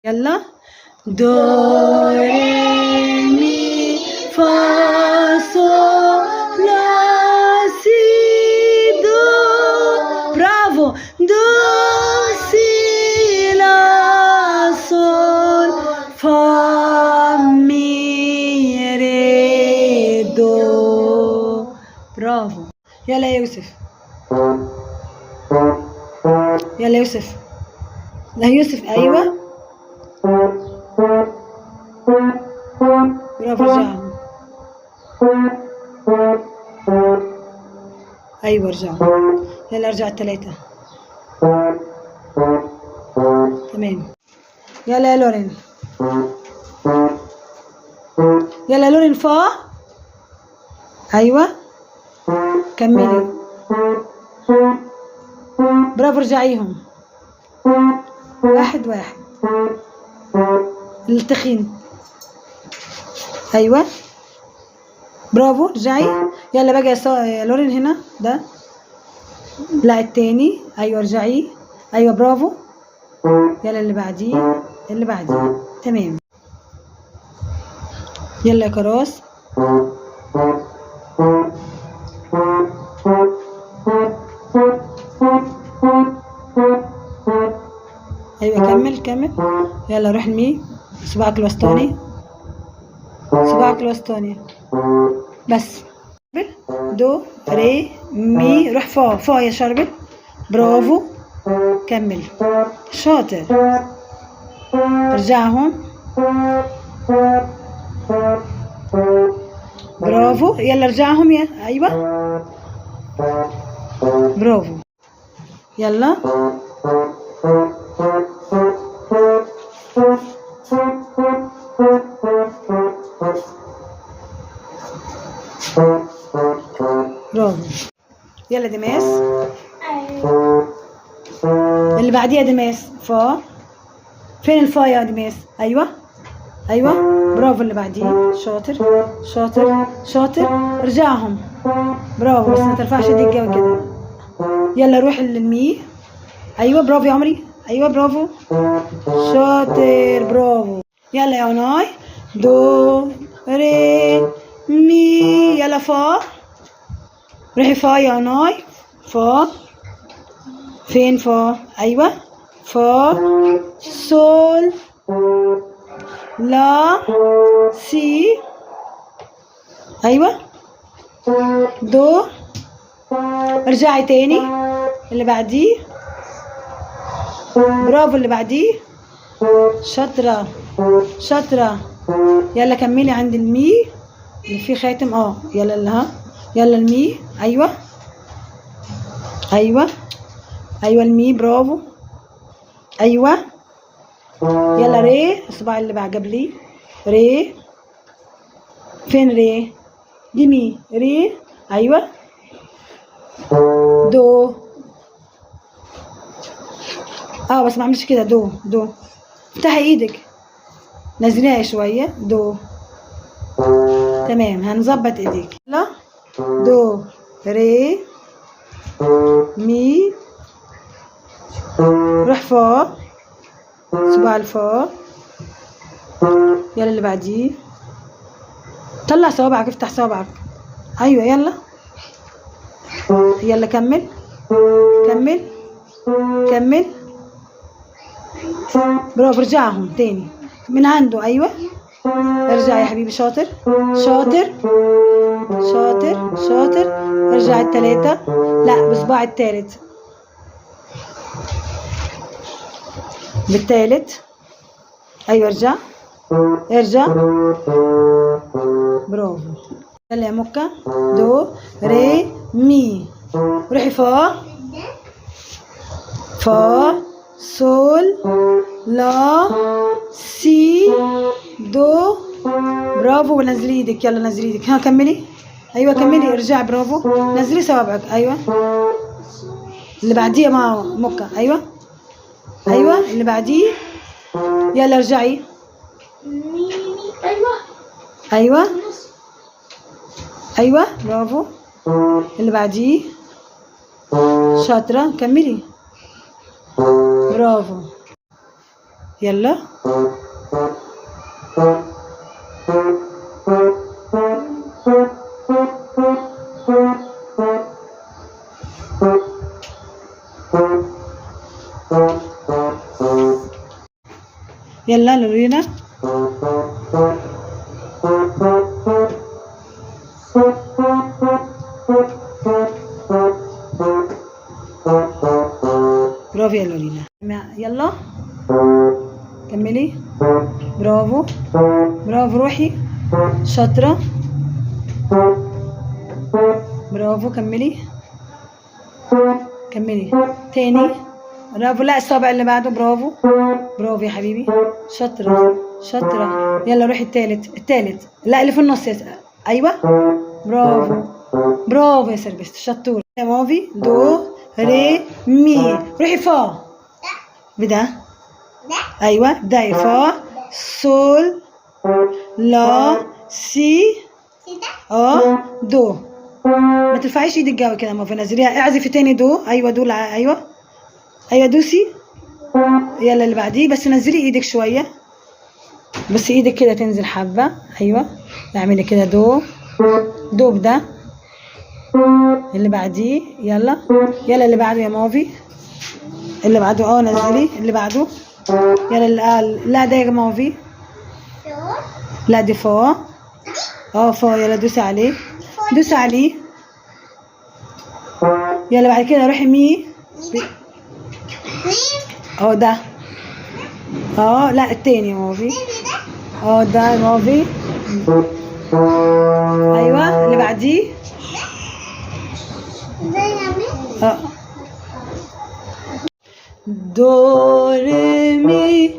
يلا. دو ري مي فا صول لا سي دو. برافو. دو سي لا صول فا مي ري دو. برافو. يلا يا يوسف. يلا يوسف. لا يوسف. ايوه برافو. رجعهم. ايوه رجعوا. يلا ارجع الثلاثة. تمام. يلا يا لورين. يلا يا لورين. فا. ايوه كملي. برافو. رجعيهم. واحد واحد. التخين. ايوه برافو. رجعي. يلا بقى يا لورين هنا ده. لا التاني. ايوه ارجعي. ايوه برافو. يلا اللي بعديه. اللي بعديه. تمام. يلا يا كراس. ايوه كمل كمل. يلا روح المي. صباعك الوسطاني. صباعك الوسطاني بس. دو ري مي. روح فا. فا يا شربل. برافو. كمل. شاطر. ارجعهم. برافو. يلا ارجعهم يا. ايوه برافو. يلا. برافو. يلا دماس. اللي بعديها دماس. فا. فين الفا يا دماس؟ ايوه ايوه برافو. اللي بعديه. شاطر شاطر شاطر. ارجعهم. برافو بس ما ترفعش ايديك قوي كده. يلا روح للمي. ايوه برافو يا عمري. ايوه برافو. شاطر. برافو. يلا يا عناي. دو ري مي. يلا فا. روحي فا يا عناي. فا. فين فا؟ ايوه فا صول لا سي. ايوه دو. ارجعي تاني. اللي بعديه. برافو. اللي بعديه. شاطرة شاطرة. يلا كملي عند المي اللي فيه خاتم. يلا اللي ها. يلا المي. ايوه ايوه ايوه المي. برافو. ايوه. يلا ري. الصباع اللي بعد قبلي. ري. فين ري؟ دي مي. ري. ايوه دو. بس ما اعملش كده. دو دو. افتحي ايدك. نزليها شويه. دو. تمام. هنظبط ايديك. يلا. دو ري مي. روح فا. صباع الفا. يلا اللي بعديه. طلع صوابعك. افتح صوابعك. ايوه يلا. يلا كمل كمل كمل. برافو. ارجعهم تاني من عنده. ايوه ارجع يا حبيبي. شاطر شاطر شاطر شاطر. ارجع التلاتة. لا بصباع التالت. بالتالت. ايوه ارجع ارجع. برافو. يلا يا مكة. دو ري مي. روحي فا. فا صول لا سي دو. برافو. ونزلي ايدك. يلا نزلي ايدك. ها كملي. ايوه كملي. ارجعي. برافو. نزلي صوابعك. ايوه اللي بعديه مع مكة. ايوه ايوه اللي بعديه. يلا ارجعي. ايوه ايوه ايوه برافو. اللي بعديه. شاطرة. كملي. برافو. يلا. يلا لورينا. برافو يا لورينا. يلا كملي. برافو برافو، روحي شاطرة. برافو، كملي كملي تاني. برافو. لا الصابع اللي بعده. برافو برافو يا حبيبي، شاطرة شاطرة. يلا روحي التالت. لا اللي في النص ايوه. برافو برافو يا سربست، شطورة يا مافي. دو ري مي. روحي فا بدا. ايوه بداية. فا سول لا سي دو. ما ترفعيش ايدك قوي كده، مافي نزليها. اعزفي تاني دو. ايوه دو. ايوه ايوه دوسي. يلا اللي بعديه، بس نزلي ايدك شويه، بس ايدك كده تنزل حبه. ايوه اعملي كده دو. دو بدا. اللي بعديه. يلا يلا اللي بعده يا مافي. اللي بعده نزلي اللي بعده. يلا لا ده يا مافي. لا دي فوق. فوق. يلا دوسي عليه. دوسي عليه. يلا بعد كده روحي مي. ده. لا التاني يا مافي. ده يا مافي. ايوه اللي بعديه. دو ري مي